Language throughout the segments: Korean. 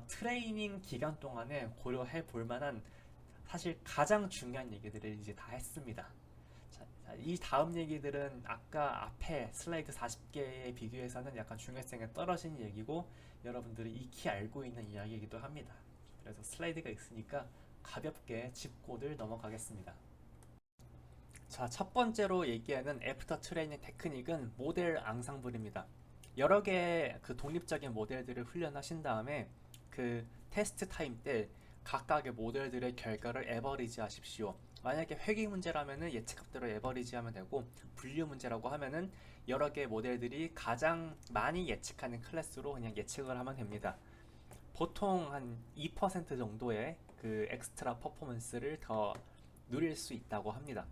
트레이닝 기간 동안에 고려해 볼 만한 사실 가장 중요한 얘기들을 이제 다 했습니다. 이 다음 얘기들은 아까 앞에 슬라이드 40개에 비교해서는 약간 중요성이 떨어진 얘기고 여러분들이 익히 알고 있는 이야기이기도 합니다. 그래서 슬라이드가 있으니까 가볍게 짚고들 넘어가겠습니다. 자, 첫 번째로 얘기하는 애프터 트레이닝 테크닉은 모델 앙상블입니다. 여러 개의 그 독립적인 모델들을 훈련하신 다음에 그 테스트 타임 때 각각의 모델들의 결과를 에버리지 하십시오. 만약에 회귀 문제라면은 예측값대로 에버리지 하면 되고, 분류 문제라고 하면은 여러 개의 모델들이 가장 많이 예측하는 클래스로 그냥 예측을 하면 됩니다. 보통 한 2% 정도의 그 엑스트라 퍼포먼스를 더 누릴 수 있다고 합니다.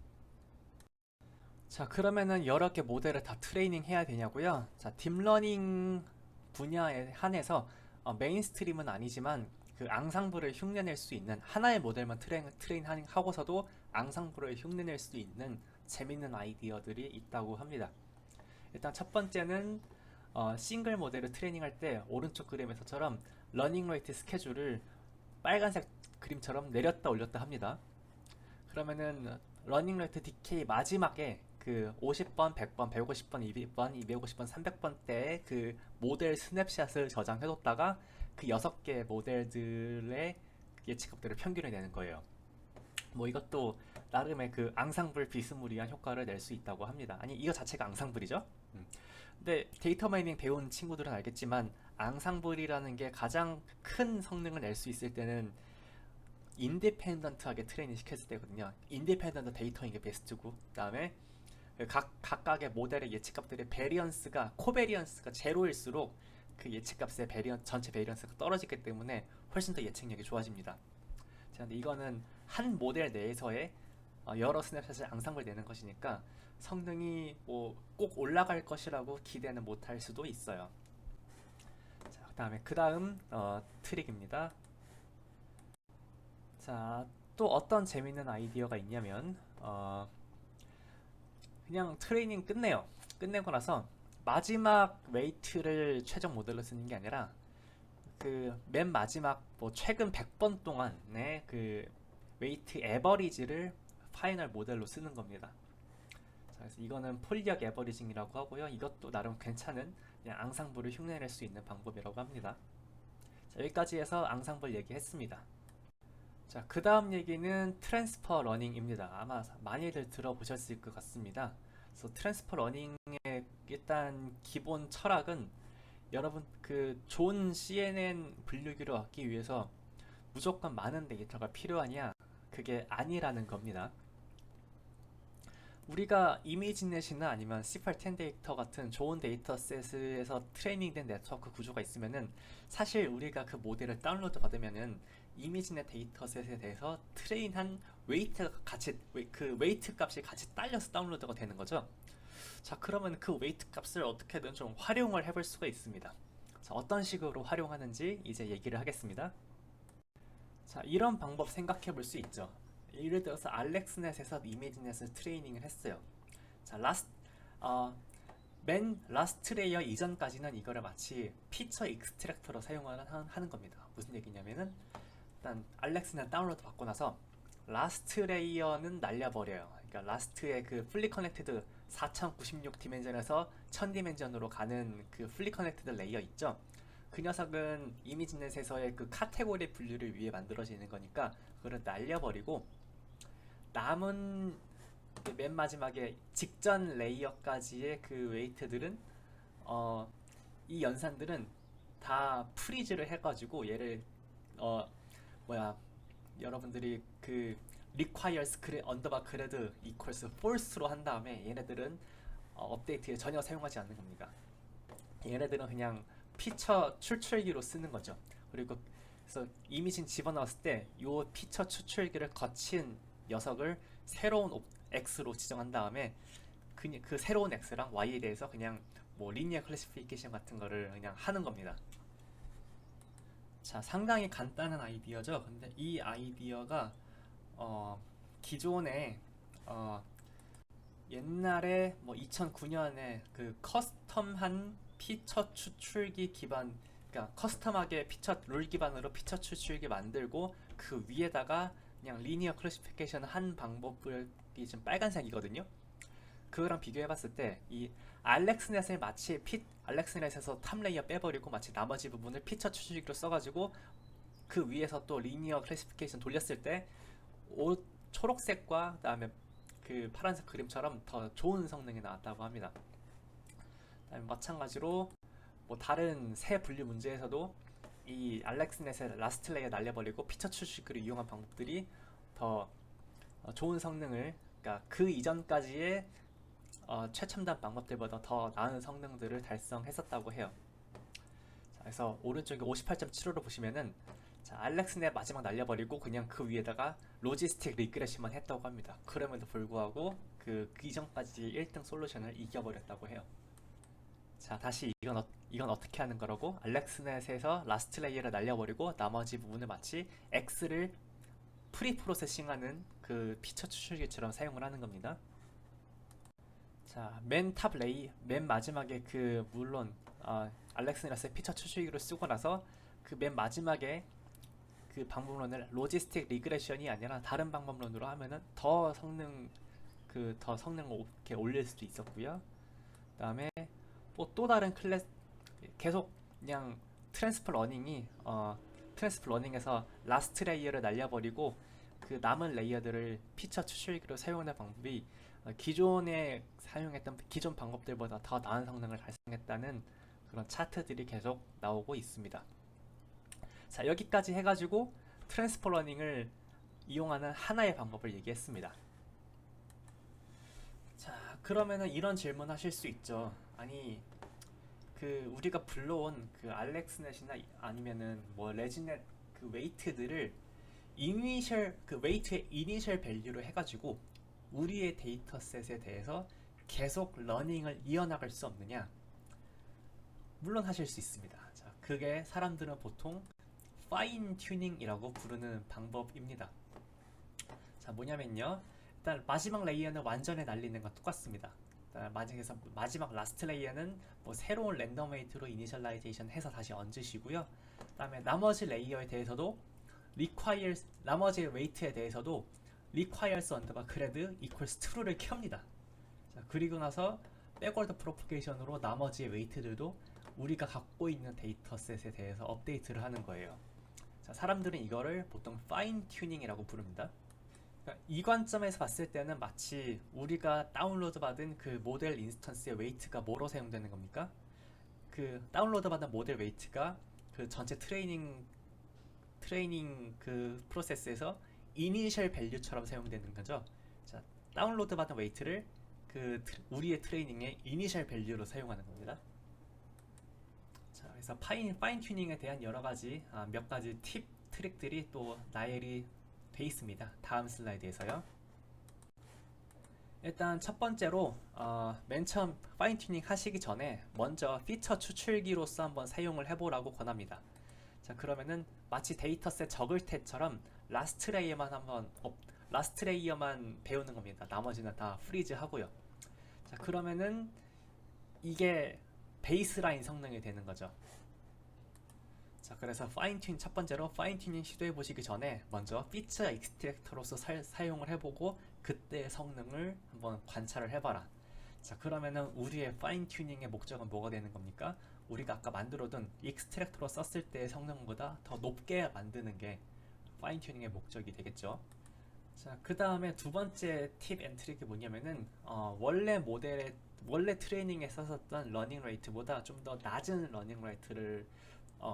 자, 그러면은 여러 개 모델을 다 트레이닝 해야 되냐고요? 자, 딥러닝 분야에 한해서 메인스트림은 아니지만 그 앙상블을 흉내낼 수 있는 하나의 모델만 트레인 하고서도 앙상블을 흉내낼 수 있는 재밌는 아이디어들이 있다고 합니다. 일단 첫 번째는 싱글 모델을 트레이닝할 때 오른쪽 그림에서처럼 러닝 레이트 스케줄을 빨간색 그림처럼 내렸다 올렸다 합니다. 그러면은 러닝 레이트 디케이 마지막에 그 50번, 100번, 150번, 200번, 250번, 300번 때의 그 모델 스냅샷을 저장해뒀다가 그 6개 모델들의 예측값들을 평균을 내는 거예요. 뭐 이것도 나름의 그 앙상블 비스무리한 효과를 낼 수 있다고 합니다. 아니 이거 자체가 앙상블이죠. 근데 데이터 마이닝 배운 친구들은 알겠지만 앙상블이라는 게 가장 큰 성능을 낼 수 있을 때는 인디펜던트하게 트레이닝 시켰을 때거든요. 인디펜던트 데이터인 게 베스트고, 그 다음에 각각의 모델의 예측값들의 베리언스가 코베리언스가 제로일수록 그 예측값의 전체 베리언스가 떨어지기 때문에 훨씬 더 예측력이 좋아집니다. 자, 근데 이거는 한 모델 내에서의 여러 스냅샷을 앙상블 내는 것이니까 성능이 뭐 꼭 올라갈 것이라고 기대는 못할 수도 있어요. 자, 그 다음 트릭입니다. 자, 또 어떤 재밌는 아이디어가 있냐면 그냥 트레이닝 끝내요. 끝내고 나서 마지막 웨이트를 최종 모델로 쓰는 게 아니라 그 맨 마지막 뭐 최근 100번 동안의 그 웨이트 에버리지를 파이널 모델로 쓰는 겁니다. 자, 그래서 이거는 폴리학 에버리징이라고 하고요. 이것도 나름 괜찮은 그냥 앙상블을 흉내낼 수 있는 방법이라고 합니다. 자, 여기까지 해서 앙상블 얘기했습니다. 자, 그 다음 얘기는 트랜스퍼 러닝입니다. 아마 많이들 들어보셨을 것 같습니다. 그래서 트랜스퍼 러닝의 일단 기본 철학은 여러분 그 좋은 CNN 분류기를 얻기 위해서 무조건 많은 데이터가 필요하냐? 그게 아니라는 겁니다. 우리가 이미지넷이나 아니면 C810 데이터 같은 좋은 데이터셋에서 트레이닝된 네트워크 구조가 있으면은 사실 우리가 그 모델을 다운로드 받으면은 이미지넷 데이터셋에 대해서 트레인한 그 웨이트 값이 같이 딸려서 다운로드가 되는 거죠. 자, 그러면 그 웨이트 값을 어떻게든 좀 활용을 해볼 수가 있습니다. 자, 어떤 식으로 활용하는지 이제 얘기를 하겠습니다. 자, 이런 방법 생각해 볼 수 있죠. 예를 들어서 알렉스넷에서 이미지넷을 트레이닝을 했어요. 자, 맨 라스트 레이어 이전까지는 이거를 마치 피처 익스트랙터로 하는 겁니다. 무슨 얘기냐면은 일단 알렉스넷 다운로드 받고 나서 라스트 레이어는 날려버려요. 그러니까 라스트의 그 풀리 커넥티드 4096 디멘전에서 1000 디멘전으로 가는 그 풀리 커넥티드 레이어 있죠. 그 녀석은 이미지넷에서의 그 카테고리 분류를 위해 만들어지는 거니까 그걸 날려버리고 남은 맨 마지막에 직전 레이어까지의 그 웨이트들은 어, 이 연산들은 다 프리즈를 해가지고 얘를 어 뭐야 여러분들이 그 requires underbar grade equals false로 한 다음에 얘네들은 업데이트에 전혀 사용하지 않는 겁니다. 얘네들은 그냥 피처 추출기로 쓰는 거죠. 그리고 그래서 이미진 집어넣었을 때 이 피처 추출기를 거친 녀석을 새로운 X로 지정한 다음에 그 새로운 X랑 Y에 대해서 그냥 뭐 리니어 클래시피케이션 같은 거를 그냥 하는 겁니다. 자, 상당히 간단한 아이디어죠. 근데 이 아이디어가 기존에 어, 옛날에 뭐 2009년에 그 커스텀한 피처 추출기 기반 그러니까 커스텀하게 피처 룰 기반으로 피처 추출기 만들고 그 위에다가 그냥 리니어 클래시피케이션 한 방법이 지금 빨간색이거든요. 그거랑 비교해봤을 때 이 알렉스넷을 마치 알렉스넷에서 탑 레이어 빼버리고 마치 나머지 부분을 피처 추출기로 써가지고 그 위에서 또 리니어 클래시피케이션 돌렸을 때 초록색과 그다음에 그 파란색 그림처럼 더 좋은 성능이 나왔다고 합니다. 그다음에 마찬가지로 뭐 다른 새 분류 문제에서도 이 알렉스넷의 라스트 레이어 날려버리고 피처 추출기를 이용한 방법들이 더 좋은 성능을, 그러니까 그 이전까지의 최첨단 방법들보다 더 나은 성능들을 달성했었다고 해요. 자, 그래서 오른쪽에 58.75로 보시면은 자, 알렉스넷 마지막 날려버리고 그냥 그 위에다가 로지스틱 리그레션만 했다고 합니다. 그럼에도 불구하고 그 이전까지 1등 솔루션을 이겨버렸다고 해요. 자, 다시 이건 어떻게 하는 거라고? 알렉스넷에서 라스트 레이어를 날려버리고 나머지 부분을 마치 X를 프리 프로세싱하는 그 피처 추출기처럼 사용을 하는 겁니다. 자, 맨 마지막에 그 물론 알렉스넷의 피처 추출기를 쓰고 나서 그 맨 마지막에 그 방법론을 로지스틱 리그레션이 아니라 다른 방법론으로 하면은 더 성능을 이렇게 올릴 수도 있었고요. 그다음에 또 다른 계속 그냥 트랜스퍼 러닝에서 라스트 레이어를 날려버리고 그 남은 레이어들을 피처 추출기로 사용하는 방법이 기존에 사용했던 기존 방법들보다 더 나은 성능을 달성했다는 그런 차트들이 계속 나오고 있습니다. 자, 여기까지 해가지고 트랜스퍼 러닝을 이용하는 하나의 방법을 얘기했습니다. 자, 그러면은 이런 질문 하실 수 있죠. 아니, 그 우리가 불러온 그 알렉스넷이나 아니면은 뭐 레지넷 그 웨이트들을 웨이트의 이니셜 밸류로 해가지고 우리의 데이터셋에 대해서 계속 러닝을 이어나갈 수 없느냐? 물론 하실 수 있습니다. 자, 그게 사람들은 보통 파인 튜닝이라고 부르는 방법입니다. 자, 뭐냐면요. 일단 마지막 레이어는 완전히 날리는 건 똑같습니다. 마지막 라스트 레이어는 뭐 새로운 랜덤 웨이트로 이니셜라이제이션 해서 다시 얹으시고요. 그다음에 나머지 레이어에 대해서도 나머지 웨이트에 대해서도 requires 언더바 그레드 equals true를 켭니다. 자, 그리고 나서 백워드 프로포게이션으로 나머지 웨이트들도 우리가 갖고 있는 데이터셋에 대해서 업데이트를 하는 거예요. 자, 사람들은 이거를 보통 파인 튜닝이라고 부릅니다. 그러니까 이 관점에서 봤을 때는 마치 우리가 다운로드 받은 그 모델 인스턴스의 웨이트가 뭐로 사용되는 겁니까? 그 다운로드 받은 모델 웨이트가 그 전체 트레이닝 그 프로세스에서 이니셜 밸류처럼 사용되는 거죠. 자, 다운로드 받은 웨이트를 우리의 트레이닝의 이니셜 밸류로 사용하는 겁니다. 자, 그래서 파인 튜닝에 대한 몇 가지 팁, 트릭들이 또 나열이 돼 있습니다. 다음 슬라이드에서요. 일단 첫 번째로 맨 처음 파인 튜닝 하시기 전에 먼저 피처 추출기로서 한번 사용을 해보라고 권합니다. 자, 그러면은 마치 데이터셋 저글 탭처럼 라스트 레이어만 배우는 겁니다. 나머지는 다 프리즈 하고요. 자, 그러면은 이게 베이스라인 성능이 되는 거죠. 자, 그래서 첫 번째로 파인 튜닝 시도해 보시기 전에 먼저 피처 익스트랙터로서 사용을 해보고 그때의 성능을 한번 관찰을 해봐라. 자, 그러면은 우리의 파인 튜닝의 목적은 뭐가 되는 겁니까? 우리가 아까 만들어둔 익스트랙터로 썼을 때의 성능보다 더 높게 만드는 게 파인 튜닝의 목적이 되겠죠. 자, 그 다음에 두 번째 팁 앤 트릭이 뭐냐면은 원래 트레이닝에 썼었던 러닝 레이트보다 좀 더 낮은 러닝 레이트를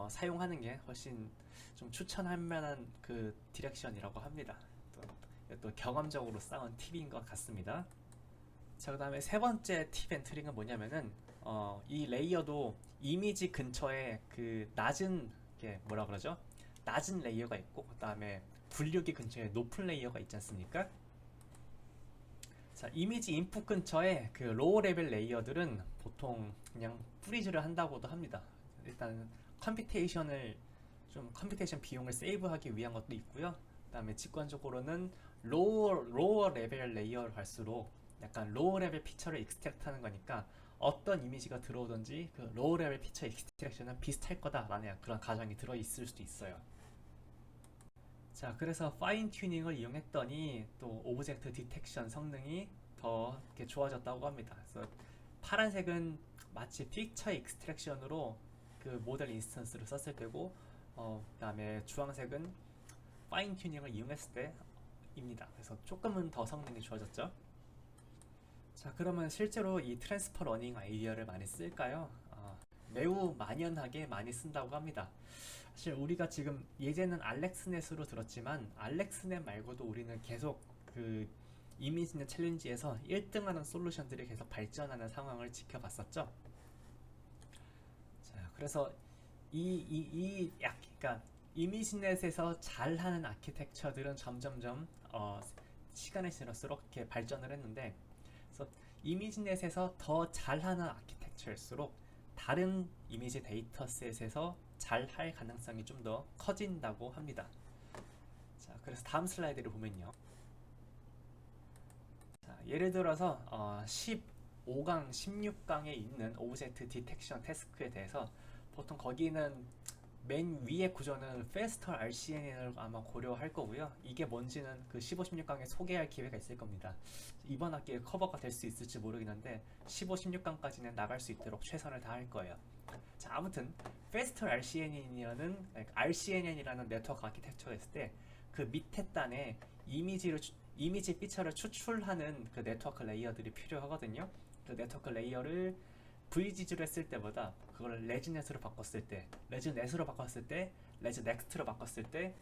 사용하는 게 훨씬 좀 추천할 만한 그 디렉션이라고 합니다. 또 경험적으로 쌓은 팁인 것 같습니다. 자, 그 다음에 세 번째 팁 앤 트릭은 뭐냐면은 이 레이어도 이미지 근처에 그 낮은 레이어가 있고 그 다음에 분류기 근처에 높은 레이어가 있지 않습니까? 자, 이미지 인풋 근처에 그 로우 레벨 레이어들은 보통 그냥 프리즈를 한다고도 합니다. 일단 컴퓨테이션 비용을 세이브하기 위한 것도 있고요. 그 다음에 직관적으로는 로어 레벨 레이어를 갈수록 약간 로우 레벨 피처를 익스트랙트 하는 거니까 어떤 이미지가 들어오든지 그 로우 레벨 피처 익스트랙션은 비슷할 거다라는 그런 가정이 들어 있을 수도 있어요. 자, 그래서 파인 튜닝을 이용했더니 또 오브젝트 디텍션 성능이 더 이렇게 좋아졌다고 합니다. 그래서 파란색은 마치 픽처 익스트랙션으로 그 모델 인스턴스를 썼을 때고, 그다음에 주황색은 파인 튜닝을 이용했을 때입니다. 그래서 조금은 더 성능이 좋아졌죠. 자, 그러면 실제로 이 트랜스퍼 러닝 아이디어를 많이 쓸까요? 매우 만연하게 많이 쓴다고 합니다. 사실 우리가 지금 예제는 알렉스넷으로 들었지만 알렉스넷 말고도 우리는 계속 그 이미지넷 챌린지에서 1등하는 솔루션들이 계속 발전하는 상황을 지켜봤었죠. 자, 그래서 그러니까 이미지넷에서 잘하는 아키텍처들은 점점점 시간이 지날수록 이렇게 발전을 했는데, 그래서 이미지넷에서 더 잘하는 아키텍처일수록 다른 이미지 데이터셋에서 잘 할 가능성이 좀 더 커진다고 합니다. 자, 그래서 다음 슬라이드를 보면요. 자, 예를 들어서 15강, 16강에 있는 오브젝트 디텍션 태스크에 대해서 보통 거기는 맨 위의 구조는 Faster RCNN을 아마 고려할 거고요. 이게 뭔지는 그 15, 16강에 소개할 기회가 있을 겁니다. 이번 학기에 커버가 될 수 있을지 모르긴 한데 15, 16강까지는 나갈 수 있도록 최선을 다할 거예요. 자, 아무튼 Faster RCNN이라는 네트워크 아키텍처가 있을 때 그 밑에 단에 이미지 피처를 추출하는 그 네트워크 레이어들이 필요하거든요. 그 네트워크 레이어를 VGG로 했을 때보다 그걸 레지넷으로 바꿨을 때, 레지넷으로 바꿨을 때, 레지넥스트로 바꿨을 때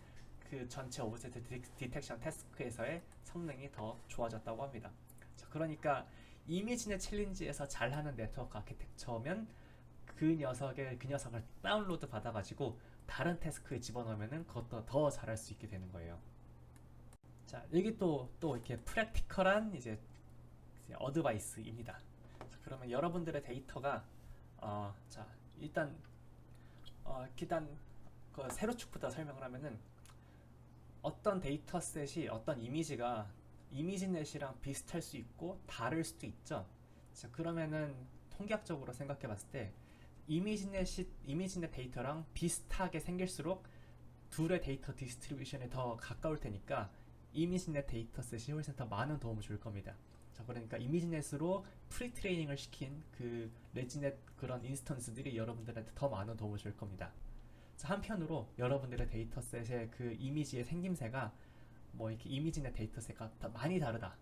그 전체 오브젝트 디텍션 태스크에서의 성능이 더 좋아졌다고 합니다. 자, 그러니까 이미지넷 챌린지에서 잘하는 네트워크 아키텍처면 그 녀석을 다운로드 받아가지고 다른 태스크에 집어넣으면은 그것도 더 잘할 수 있게 되는 거예요. 자, 여기 또 이렇게 프랙티컬한 이제 어드바이스입니다. 자, 그러면 여러분들의 데이터가 자, 일단 기단 그 세로축부터 설명을 하면은 어떤 데이터셋이 어떤 이미지가 이미지넷이랑 비슷할 수 있고 다를 수도 있죠. 자, 그러면은 통계학적으로 생각해 봤을 때 이미지넷 데이터랑 비슷하게 생길수록 둘의 데이터 디스트리뷰션에 더 가까울 테니까 이미지넷 데이터셋이 훨씬 더 많은 도움을 줄 겁니다. 자, 그러니까 이미지넷으로 프리트레이닝을 시킨 그 레지넷 그런 인스턴스들이 여러분들한테 더 많은 도움을 줄 겁니다. 자, 한편으로 여러분들의 데이터셋의 그 이미지의 생김새가 뭐 이렇게 이미지넷 데이터셋과 많이 다르다.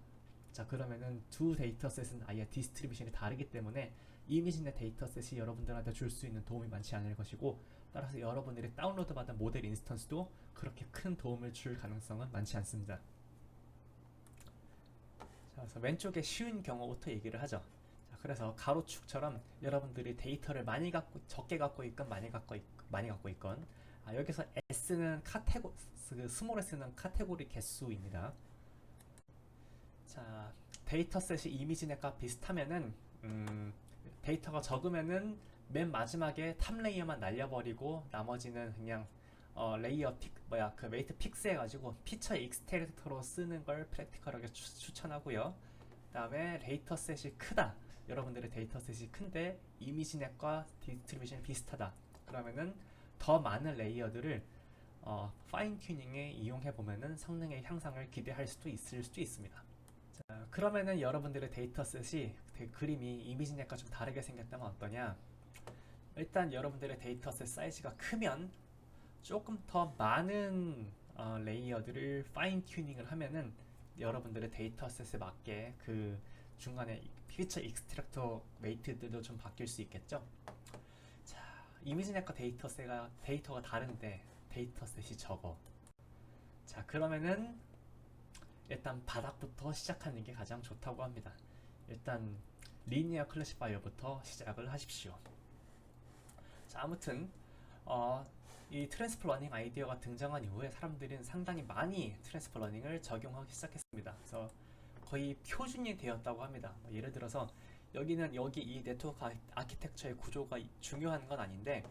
자, 그러면은 두 데이터셋은 아예 디스트리뷰션이 다르기 때문에 이미지넷 데이터셋이 여러분들한테 줄 수 있는 도움이 많지 않을 것이고, 따라서 여러분들이 다운로드 받은 모델 인스턴스도 그렇게 큰 도움을 줄 가능성은 많지 않습니다. 자, 그래서 왼쪽에 쉬운 경우부터 얘기를 하죠. 자, 그래서 가로축처럼 여러분들이 데이터를 적게 갖고 있건 많이 갖고 있건, 여기서 S는 스몰 S는 카테고리 개수입니다. 자, 데이터셋이 이미지넷과 비슷하면은 데이터가 적으면은 맨 마지막에 탑 레이어만 날려버리고 나머지는 그냥 레이어 그 웨이트 픽스 해가지고 피처 익스트랙터로 쓰는 걸 프랙티컬하게 추천하고요. 그다음에 데이터셋이 크다. 여러분들의 데이터셋이 큰데 이미지넷과 디스트리뷰션이 비슷하다. 그러면은 더 많은 레이어들을 파인 튜닝에 이용해 보면은 성능의 향상을 기대할 수도 있습니다. 자, 그러면은 여러분들의 데이터셋이 그림이 이미지넷과 좀 다르게 생겼다면 어떠냐? 일단 여러분들의 데이터셋 사이즈가 크면 조금 더 많은 레이어들을 파인 튜닝을 하면은 여러분들의 데이터셋에 맞게 그 중간에 피처 익스트랙터 웨이트들도 좀 바뀔 수 있겠죠. 자, 이미지넷과 데이터가 다른데 데이터셋이 적어. 자, 그러면은 일단 바닥부터 시작하는 게 가장 좋다고 합니다. 일단 리니어 클래시파이어부터 시작을 하십시오. 자, 아무튼 이 트랜스퍼 러닝 아이디어가 등장한 이후에 사람들은 상당히 많이 트랜스퍼 러닝을 적용하기 시작했습니다. 그래서 거의 표준이 되었다고 합니다. 예를 들어서 여기 이 네트워크 아키텍처의 구조가 중요한 건 아닌데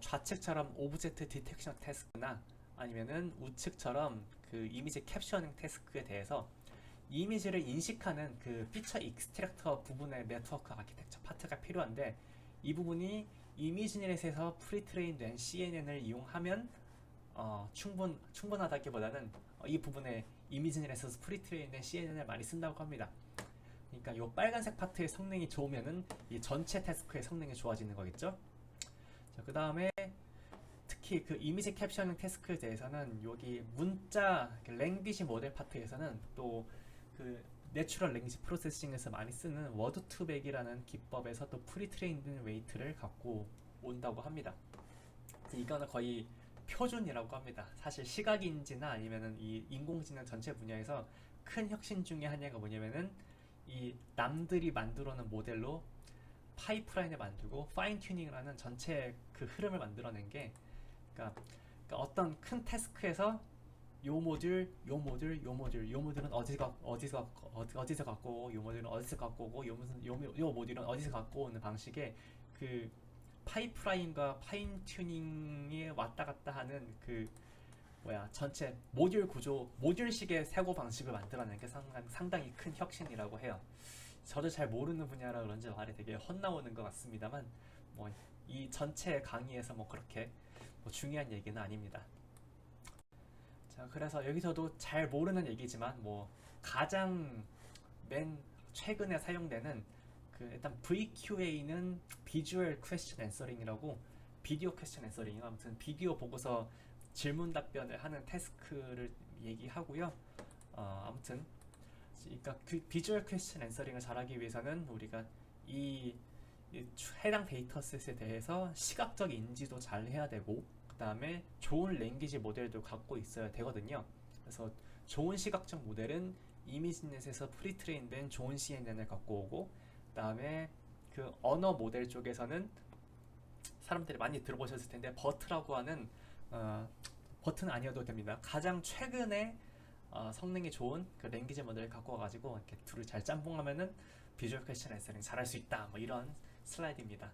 좌측처럼 오브젝트 디텍션 태스크나 아니면은 우측처럼 그 이미지 캡셔닝 태스크에 대해서 이미지를 인식하는 그 피처 익스트랙터 부분의 네트워크 아키텍처 파트가 필요한데, 이 부분이 이미지넷에서 프리트레인된 CNN을 이용하면 충분하다기보다는 이 부분에 이미지넷에서 프리트레인된 CNN을 많이 쓴다고 합니다. 그러니까 이 빨간색 파트의 성능이 좋으면은 이 전체 태스크의 성능이 좋아지는 거겠죠. 자, 그 다음에 특히 그 이미지 캡셔닝 태스크에 대해서는 여기 문자 랭귀지 모델 파트에서는 또 그 내추럴 랭귀지 프로세싱에서 많이 쓰는 워드 투백이라는 기법에서 또 프리트레인된 웨이트를 갖고 온다고 합니다. 이거는 거의 표준이라고 합니다. 사실 시각인지나 아니면은 이 인공지능 전체 분야에서 큰 혁신 중에 하나가 뭐냐면은 이 남들이 만들어 놓은 모델로 파이프라인을 만들고 파인 튜닝을 하는 전체 그 흐름을 만들어낸 게, 그러니까 어떤 큰 태스크에서 요 모듈, 요 모듈, 요 모듈, 요 모듈은 어디서 갖고 오고, 요 모듈은 어디서 갖고 오고, 요 모듈은 어디서 갖고 오는 방식의 그 파이프라인과 파인 튜닝에 왔다 갔다 하는 그 전체 모듈 구조, 모듈식의 사고 방식을 만들어낸 게 상당히 큰 혁신이라고 해요. 저도 잘 모르는 분야라 그런지 말이 되게 헛나오는 것 같습니다만, 뭐 이 전체 강의에서 뭐 그렇게 뭐 중요한 얘기는 아닙니다. 자, 그래서 여기서도 잘 모르는 얘기지만 뭐 가장 맨 최근에 사용되는 그 일단 VQA는 비주얼 퀘스천 앤서링이라고, 비디오 퀘스천 앤서링, 아무튼 비디오 보고서 질문 답변을 하는 태스크를 얘기하고요. 아무튼 그러니까 그 비주얼 퀘스천 앤서링을 잘하기 위해서는 우리가 이 해당 데이터셋에 대해서 시각적 인지도 잘 해야 되고, 그 다음에 좋은 랭귀지 모델도 갖고 있어야 되거든요. 그래서 좋은 시각적 모델은 이미지넷에서 프리트레인된 좋은 CNN을 갖고 오고, 그 다음에 그 언어 모델 쪽에서는 사람들이 많이 들어보셨을 텐데 버트라고 하는 버트는 아니어도 됩니다. 가장 최근에 성능이 좋은 그 랭귀지 모델을 갖고 와가지고 이렇게 둘을 잘 짬뽕하면은 비주얼 퀘스천 앤서링 잘할 수 있다. 뭐 이런 슬라이드입니다.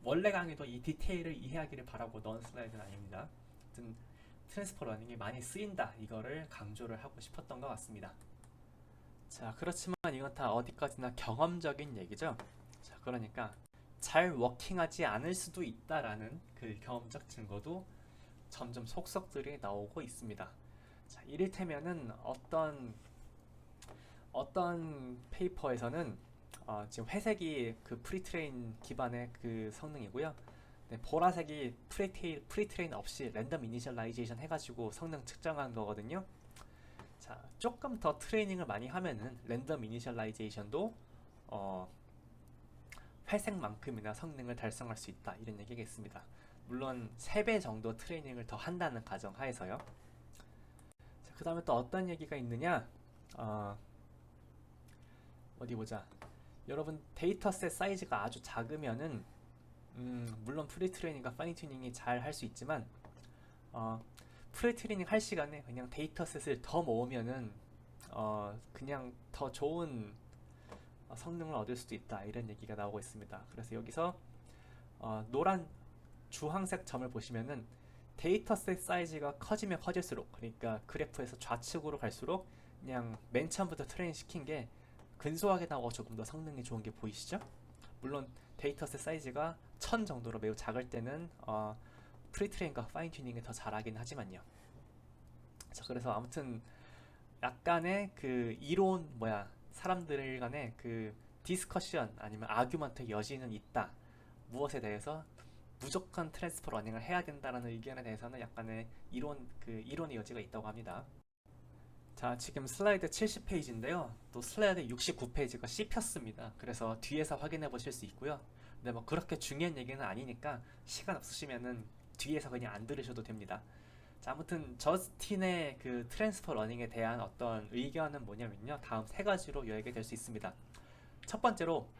원래 강의도 이 디테일을 이해하기를 바라고 넣은 슬라이드는 아닙니다. 아무튼 트랜스퍼 러닝이 많이 쓰인다, 이거를 강조를 하고 싶었던 것 같습니다. 자, 그렇지만 이건 다 어디까지나 경험적인 얘기죠. 자, 그러니까 잘 워킹하지 않을 수도 있다라는 그 경험적 증거도 점점 속속들이 나오고 있습니다. 자, 이를테면은 어떤 페이퍼에서는 지금 회색이 그 프리트레인 기반의 그 성능이고요. 네, 보라색이 프리트레인 없이 랜덤 이니셜라이제이션 해가지고 성능 측정한 거거든요. 자, 조금 더 트레이닝을 많이 하면은 랜덤 이니셜라이제이션도 회색만큼이나 성능을 달성할 수 있다, 이런 얘기겠습니다. 물론 3배 정도 트레이닝을 더 한다는 가정 하에서요. 그 다음에 또 어떤 얘기가 있느냐, 어디 보자. 여러분 데이터셋 사이즈가 아주 작으면은 물론 프리트레이닝과 파인튜닝이 잘 할 수 있지만 프리트레이닝 할 시간에 그냥 데이터셋을 더 모으면은 그냥 더 좋은 성능을 얻을 수도 있다, 이런 얘기가 나오고 있습니다. 그래서 여기서 노란 주황색 점을 보시면은 데이터셋 사이즈가 커지면 커질수록, 그러니까 그래프에서 좌측으로 갈수록 그냥 맨 처음부터 트레이닝 시킨 게 근소하게 나오고 조금 더 성능이 좋은 게 보이시죠? 물론 데이터셋 사이즈가 1000 정도로 매우 작을 때는 프리트레인과 파인튜닝이 더 잘하긴 하지만요. 자, 그래서 아무튼 약간의 그 이론 사람들 간의 그 디스커션 아니면 아규먼트 여지는 있다. 무엇에 대해서 무조건 트랜스퍼 러닝을 해야 된다는 의견에 대해서는 약간의 이론의 여지가 있다고 합니다. 자, 지금 슬라이드 70페이지인데요. 또 슬라이드 69페이지가 씹혔습니다. 그래서 뒤에서 확인해 보실 수 있고요. 근데 뭐 그렇게 중요한 얘기는 아니니까 시간 없으시면은 뒤에서 그냥 안 들으셔도 됩니다. 자, 아무튼 저스틴의 그 트랜스퍼 러닝에 대한 어떤 의견은 뭐냐면요, 다음 3가지로 요약이 될 수 있습니다. 첫 번째로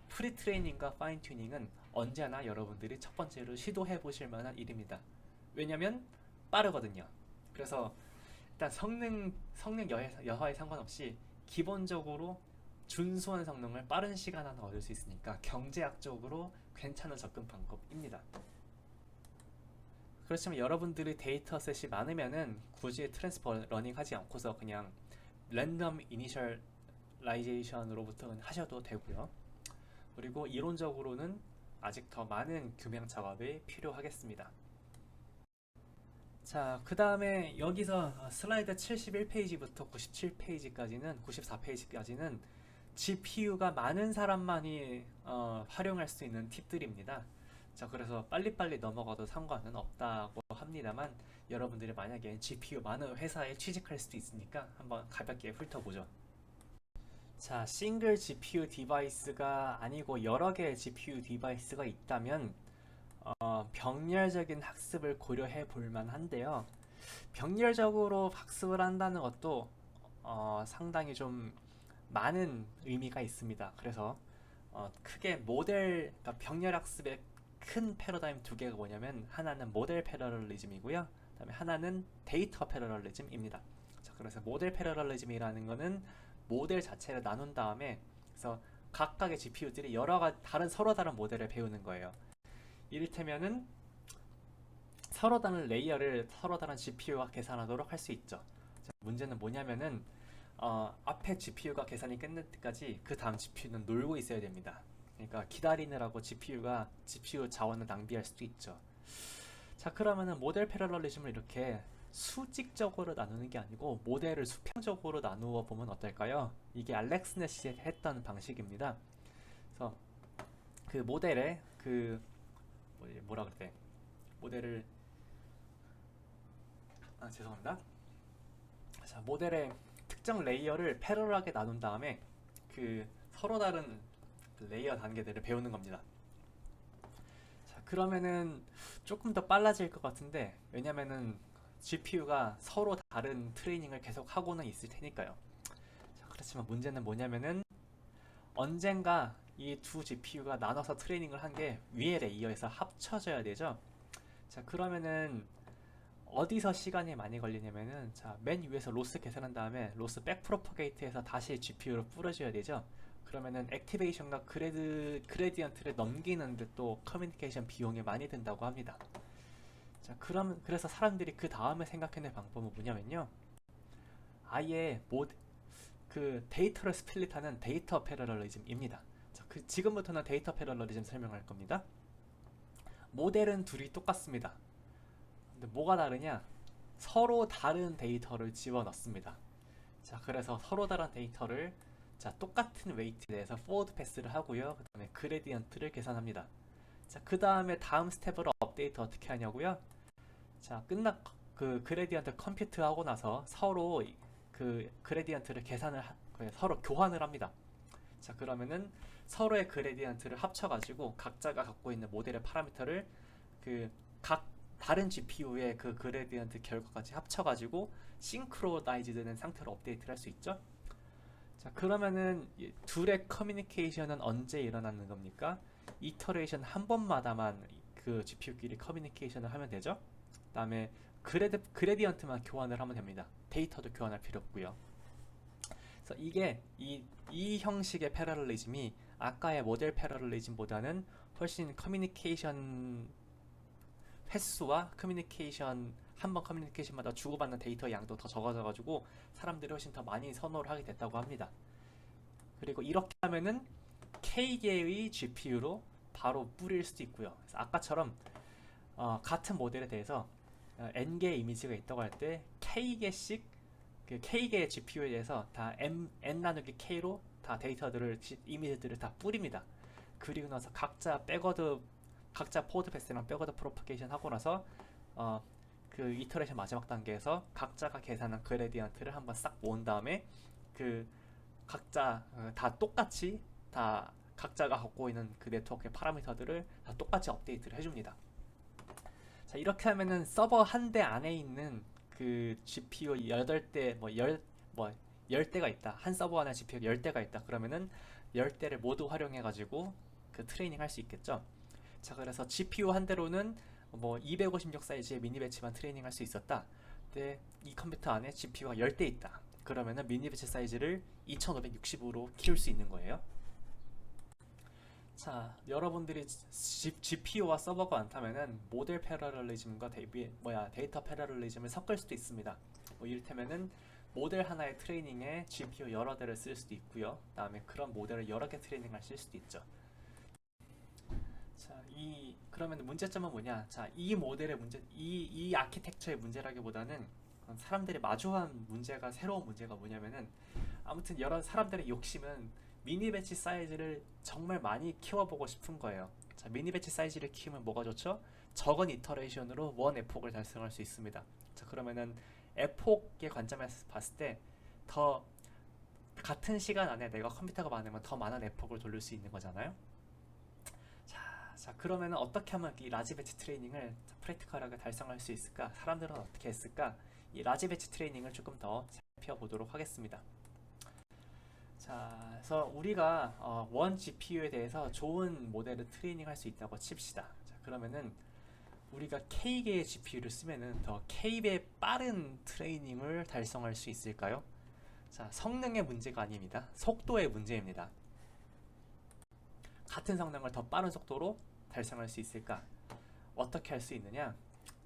프리트레이닝과 파인튜닝은 언제나 여러분들이 첫 번째로 시도해 보실 만한 일입니다. 왜냐면 빠르거든요. 그래서 일단 성능 여하에 상관없이 기본적으로 준수한 성능을 빠른 시간 안에 얻을 수 있으니까 경제학적으로 괜찮은 접근 방법입니다. 그렇지만 여러분들이 데이터셋이 많으면은 굳이 트랜스퍼 러닝 하지 않고서 그냥 랜덤 이니셜라이제이션으로부터 하셔도 되고요. 그리고 이론적으로는 아직 더 많은 규명 작업이 필요하겠습니다. 자, 그 다음에 여기서 슬라이드 71페이지부터 94페이지까지는 GPU가 많은 사람만이 활용할 수 있는 팁들입니다. 자, 그래서 빨리빨리 넘어가도 상관은 없다고 합니다만 여러분들이 만약에 GPU 많은 회사에 취직할 수도 있으니까 한번 가볍게 훑어보죠. 자, 싱글 GPU 디바이스가 아니고 여러 개의 GPU 디바이스가 있다면 병렬적인 학습을 고려해 볼 만한데요. 병렬적으로 학습을 한다는 것도 상당히 좀 많은 의미가 있습니다. 그래서 크게 그러니까 병렬 학습의 큰 패러다임 두 개가 뭐냐면 하나는 모델 패러럴리즘이고요. 그다음에 하나는 데이터 패러럴리즘입니다. 자, 그래서 모델 패러럴리즘이라는 거는 모델 자체를 나눈 다음에 그래서 각각의 GPU들이 서로 다른 모델을 배우는 거예요. 이를테면은 서로 다른 레이어를 서로 다른 GPU와 계산하도록 할 수 있죠. 자, 문제는 뭐냐면은 앞에 GPU가 계산이 끝날 때까지 그 다음 GPU는 놀고 있어야 됩니다. 그러니까 기다리느라고 GPU 자원을 낭비할 수도 있죠. 자, 그러면은 모델 패러럴리즘을 이렇게 수직적으로 나누는 게 아니고 모델을 수평적으로 나누어 보면 어떨까요? 이게 알렉스 네시 했던 방식입니다. 그래서 그 모델의 뭐라 그래? 모델을 죄송합니다. 자, 모델의 특정 레이어를 패러럴하게 나눈 다음에 서로 다른 레이어 단계들을 배우는 겁니다. 자, 그러면은 조금 더 빨라질 것 같은데 왜냐면은 GPU가 서로 다른 트레이닝을 계속 하고는 있을 테니까요. 자, 그렇지만 문제는 뭐냐면은 언젠가 이 두 GPU가 나눠서 트레이닝을 한 게 위의 레이어에서 합쳐져야 되죠. 자, 그러면은 어디서 시간이 많이 걸리냐면은 맨 위에서 로스 계산한 다음에 로스 백 프로퍼게이트해서 다시 GPU로 뿌려줘야 되죠. 그러면은 액티베이션과 그레디언트를 넘기는데 또 커뮤니케이션 비용이 많이 든다고 합니다. 자, 그래서 사람들이 그 다음에 생각해낸 방법은 뭐냐면요. 아예 데이터를 스플릿하는 데이터 패러럴리즘입니다. 자, 지금부터는 데이터 패러럴리즘 설명할 겁니다. 모델은 둘이 똑같습니다. 근데 뭐가 다르냐? 서로 다른 데이터를 집어넣습니다. 자, 그래서 서로 다른 데이터를 똑같은 웨이트에 대해서 포워드 패스를 하고요. 그 다음에 그레디언트를 계산합니다. 자, 그 다음에 다음 스텝으로 업데이트 어떻게 하냐고요? 자, 그레디언트 컴퓨트 하고 나서 서로 그레디언트를 서로 교환을 합니다. 자, 그러면은 서로의 그레디언트를 합쳐가지고 각자가 갖고 있는 모델의 파라미터를 각 다른 GPU의 그 그레디언트 결과까지 합쳐가지고 싱크로나이즈 되는 상태로 업데이트를 할 수 있죠. 자, 그러면은 둘의 커뮤니케이션은 언제 일어나는 겁니까? 이터레이션 한 번마다만 그 GPU끼리 커뮤니케이션을 하면 되죠. 그 다음에 그레디언트만 교환을 하면 됩니다. 데이터도 교환할 필요 없고요. 그래서 이 형식의 패러럴리즘이 아까의 모델 패러럴리즘보다는 훨씬 커뮤니케이션 횟수와 한 번 커뮤니케이션마다 주고받는 데이터 양도 더 적어져가지고 사람들이 훨씬 더 많이 선호를 하게 됐다고 합니다. 그리고 이렇게 하면은 K개의 GPU로 바로 뿌릴 수도 있고요. 그래서 아까처럼 같은 모델에 대해서 N개의 이미지가 있다고 할 때 K개씩 K개의 GPU에 대해서 다 N 나누기 K로 다 이미지들을 다 뿌립니다. 그리고 나서 각자 포워드 패스랑 백워드 프로퍼게이션 하고 나서 그 이터레이션 마지막 단계에서 각자가 계산한 그레디언트를 한번 싹 모은 다음에 각자 다 똑같이 다 각자가 갖고 있는 그 네트워크의 파라미터들을 다 똑같이 업데이트를 해줍니다. 자, 이렇게 하면은 서버 한 대 안에 있는 그 GPU 8대 10대가 있다. 한 서버 안에 GPU 10대가 있다. 그러면은 10대를 모두 활용해 가지고 그 트레이닝 할 수 있겠죠. 자, 그래서 GPU 한 대로는 256 사이즈의 미니 배치만 트레이닝 할 수 있었다. 근데 이 컴퓨터 안에 GPU가 10대 있다. 그러면은 미니 배치 사이즈를 2560으로 키울 수 있는 거예요. 자, 여러분들이 GPU와 서버가 많다면은 모델 패러럴리즘과 데이터 패러럴리즘을 섞을 수도 있습니다. 이를테면은 모델 하나의 트레이닝에 GPU 여러 대를 쓸 수도 있고요. 그다음에 그런 모델을 여러 개 트레이닝할 수도 있죠. 자, 그러면 문제점은 뭐냐? 자, 이 모델의 문제, 이 아키텍처의 문제라기보다는 사람들이 마주한 문제가 새로운 문제가 뭐냐면은 아무튼 여러 사람들의 욕심은 미니 배치 사이즈를 정말 많이 키워보고 싶은 거예요. 자, 미니 배치 사이즈를 키우면 뭐가 좋죠? 적은 이터레이션으로 원 에폭을 달성할 수 있습니다. 자, 그러면은 에폭의 관점에서 봤을 때 더 같은 시간 안에 내가 컴퓨터가 많으면 더 많은 에폭을 돌릴 수 있는 거잖아요. 자, 그러면 어떻게 하면 이 라지 배치 트레이닝을 프랙티컬하게 달성할 수 있을까? 사람들은 어떻게 했을까? 이 라지 배치 트레이닝을 조금 더 살펴보도록 하겠습니다. 자, 그래서 우리가 원 GPU에 대해서 좋은 모델을 트레이닝할 수 있다고 칩시다. 자, 그러면은 우리가 K개의 GPU를 쓰면은 더 K배 빠른 트레이닝을 달성할 수 있을까요? 자, 성능의 문제가 아닙니다. 속도의 문제입니다. 같은 성능을 더 빠른 속도로 달성할 수 있을까? 어떻게 할 수 있느냐?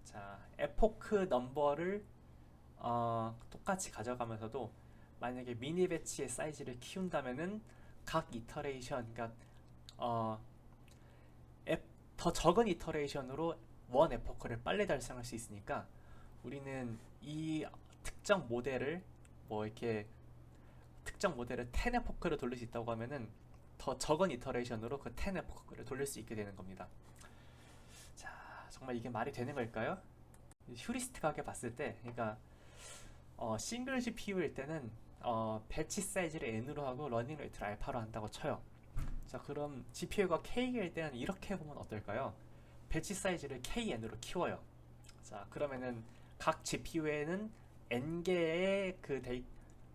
자, 에포크 넘버를 똑같이 가져가면서도 만약에 미니 배치의 사이즈를 키운다면은 각 이터레이션, 그러니까 더 적은 이터레이션으로 원 에포크를 빨리 달성할 수 있으니까 우리는 이 특정 모델을 이렇게 특정 모델을 10 에포크를 돌릴 수 있다고 하면은 더 적은 이터레이션으로 그 10 에포크를 돌릴 수 있게 되는 겁니다. 자, 정말 이게 말이 되는 걸까요? 휴리스틱하게 봤을 때, 그러니까 싱글 GPU일 때는 배치 사이즈를 n으로 하고 러닝 레이트를 알파로 한다고 쳐요. 자, 그럼 GPU가 K일 때는 이렇게 해보면 어떨까요? 배치 사이즈를 KN으로 키워요. 자, 그러면은 각 GPU에는 n개의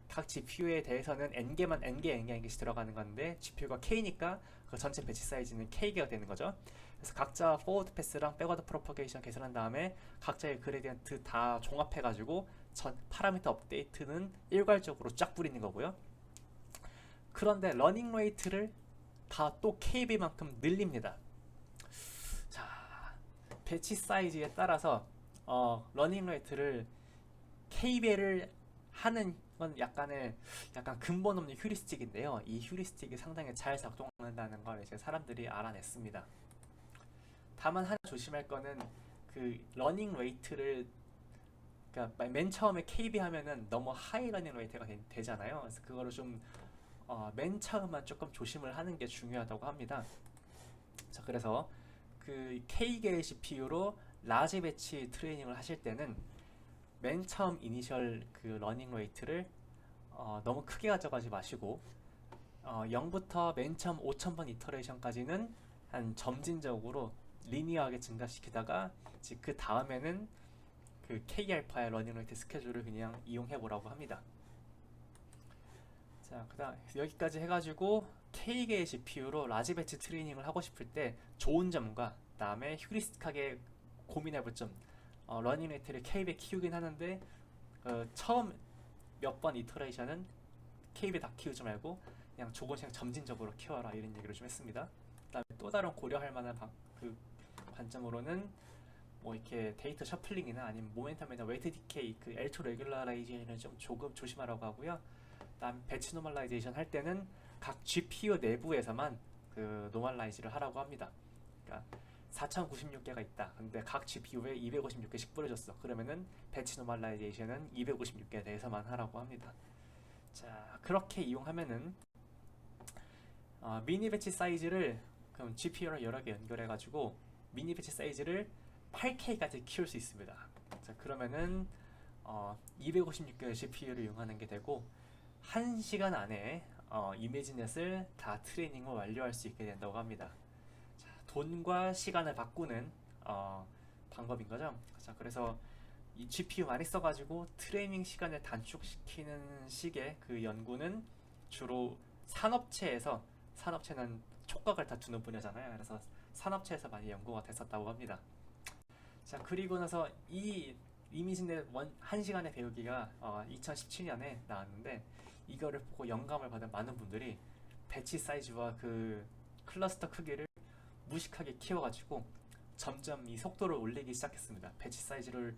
각 GPU에 대해서는 n개씩 들어가는 건데 GPU가 K니까 그 전체 배치 사이즈는 K개가 되는 거죠. 그래서 각자 포워드 패스랑 백워드 프로퍼게이션 계산한 다음에 각자의 그레디언트 다 종합해가지고 전 파라미터 업데이트는 일괄적으로 쫙 뿌리는 거고요. 그런데 러닝 레이트를 다 또 KB만큼 늘립니다. 자, 배치 사이즈에 따라서 러닝 레이트를 K배를 하는 건 약간 근본 없는 휴리스틱인데요. 이 휴리스틱이 상당히 잘 작동한다는 걸 이제 사람들이 알아냈습니다. 다만 하나 조심할 거는 그 러닝 레이트를, 그러니까 맨 처음에 KB 하면은 너무 하이 러닝 레이트가 되잖아요. 그래서 그거를 좀 맨 처음만 조금 조심을 하는 게 중요하다고 합니다. 자, 그래서 그 K계의 GPU로 라지 배치 트레이닝을 하실 때는 맨 처음 이니셜 그 러닝 레이트를 너무 크게 가져가지 마시고 0부터 맨 처음 5000번 이터레이션까지는 한 점진적으로 리니어하게 증가시키다가 이제 그 다음에는 그 K알파의 러닝 레이트 스케줄을 그냥 이용해 보라고 합니다. 자, 그다음 여기까지 해가지고 K계의 GPU로 라지 배치 트레이닝을 하고 싶을 때 좋은 점과 그다음에 휴리스틱하게 고민해 볼 점. 러닝 레이트를 K배 키우긴 하는데 처음 몇 번 이터레이션은 K배 다 키우지 말고 그냥 조금씩 점진적으로 키워라, 이런 얘기를 좀 했습니다. 그다음에 또 다른 고려할 만한 그 관점으로는 이렇게 데이터 셔플링이나 아니면 모멘텀이나 웨이트 디케이, 그 L2 레귤러라이제이션을 좀 조금 조심하라고 하고요. 그다음 배치 노멀라이제이션 할 때는 각 GPU 내부에서만 그 노멀라이즈를 하라고 합니다. 그러니까 4096개가 있다. 근데 각 GPU에 256개씩 뿌려줬어. 그러면은 배치 노멀라이제이션은 256개에 대해서만 하라고 합니다. 자, 그렇게 이용하면은 미니 배치 사이즈를 그럼 GPU랑 여러 개 연결해가지고 미니 배치 사이즈를 8K까지 키울 수 있습니다. 자, 그러면은 256개의 GPU를 이용하는 게 되고 1시간 안에 이미지넷을 다 트레이닝을 완료할 수 있게 된다고 합니다. 자, 돈과 시간을 바꾸는 방법인 거죠. 자, 그래서 이 GPU 많이 써가지고 트레이닝 시간을 단축시키는 식의 그 연구는 주로 산업체는 촉각을 다투는 분야잖아요. 그래서 산업체에서 많이 연구가 됐었다고 합니다. 자, 그리고 나서 이 이미지넷 1시간의 배우기가 2017년에 나왔는데 이거를 보고 영감을 받은 많은 분들이 배치 사이즈와 그 클러스터 크기를 무식하게 키워가지고 점점 이 속도를 올리기 시작했습니다. 배치 사이즈를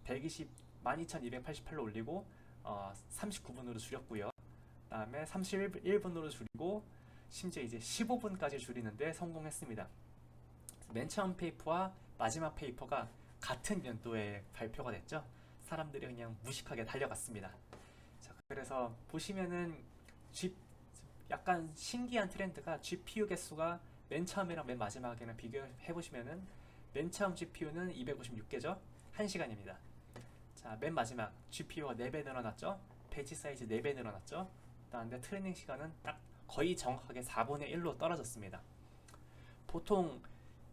112,288로 올리고 39분으로 줄였고요. 그다음에 31분으로 줄이고 심지어 이제 15분까지 줄이는데 성공했습니다. 맨 처음 페이퍼와 마지막 페이퍼가 같은 연도에 발표가 됐죠. 사람들이 그냥 무식하게 달려갔습니다. 자, 그래서 보시면은 G, 약간 신기한 트렌드가 GPU 개수가 맨 처음이랑 맨 마지막에는 비교해 보시면은 맨 처음 GPU는 256개죠. 1시간입니다. 자, 맨 마지막 GPU가 4배 늘어났죠. 배치 사이즈 4배 늘어났죠. 그다음에 트레이닝 시간은 딱 거의 정확하게 4분의 1로 떨어졌습니다. 보통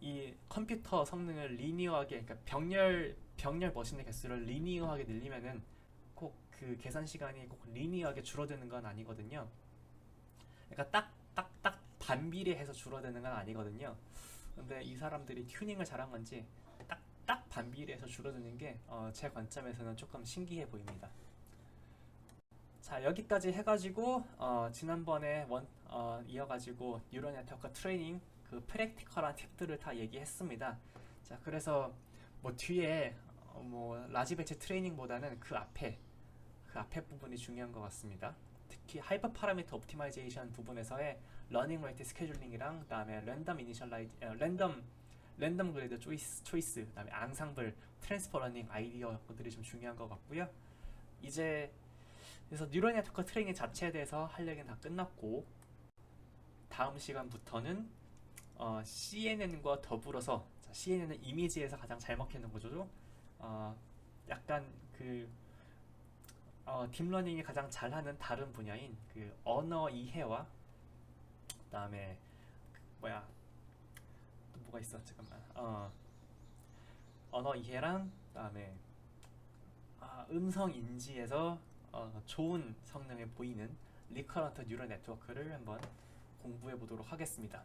이 컴퓨터 성능을 리니어하게, 그러니까 병렬 머신의 개수를 리니어하게 늘리면은 꼭 그 계산 시간이 꼭 리니어하게 줄어드는 건 아니거든요. 그러니까 딱 반비례해서 줄어드는 건 아니거든요. 근데 이 사람들이 튜닝을 잘한 건지 딱 반비례해서 줄어드는 게 제 관점에서는 조금 신기해 보입니다. 자, 여기까지 해가지고 지난번에 이어가지고 뉴럴 네트워크 트레이닝 그 프랙티컬한 팁들을 다 얘기했습니다. 자, 그래서 뭐 뒤에 뭐 라지 배치 트레이닝보다는 그 앞에 부분이 중요한 것 같습니다. 특히 하이퍼 파라미터 옵티마이제이션 부분에서의 러닝 레이트 스케줄링이랑 그다음에 랜덤 그레이드 초이스 그다음에 앙상블 트랜스퍼 러닝 아이디어들이 좀 중요한 것 같고요. 이제 그래서 뉴럴 네트워크 트레이닝 자체에 대해서 할 얘기는 다 끝났고, 다음 시간부터는 CNN과 더불어서, 자, CNN은 이미지에서 가장 잘 먹히는 거죠. 약간 그 딥러닝이 가장 잘하는 다른 분야인 그 언어 이해와 그다음에 뭐야 또 뭐가 있어, 잠깐만. 언어 이해랑 그다음에 음성 인지에서 좋은 성능을 보이는 리커런트 뉴럴 네트워크를 한번 공부해 보도록 하겠습니다.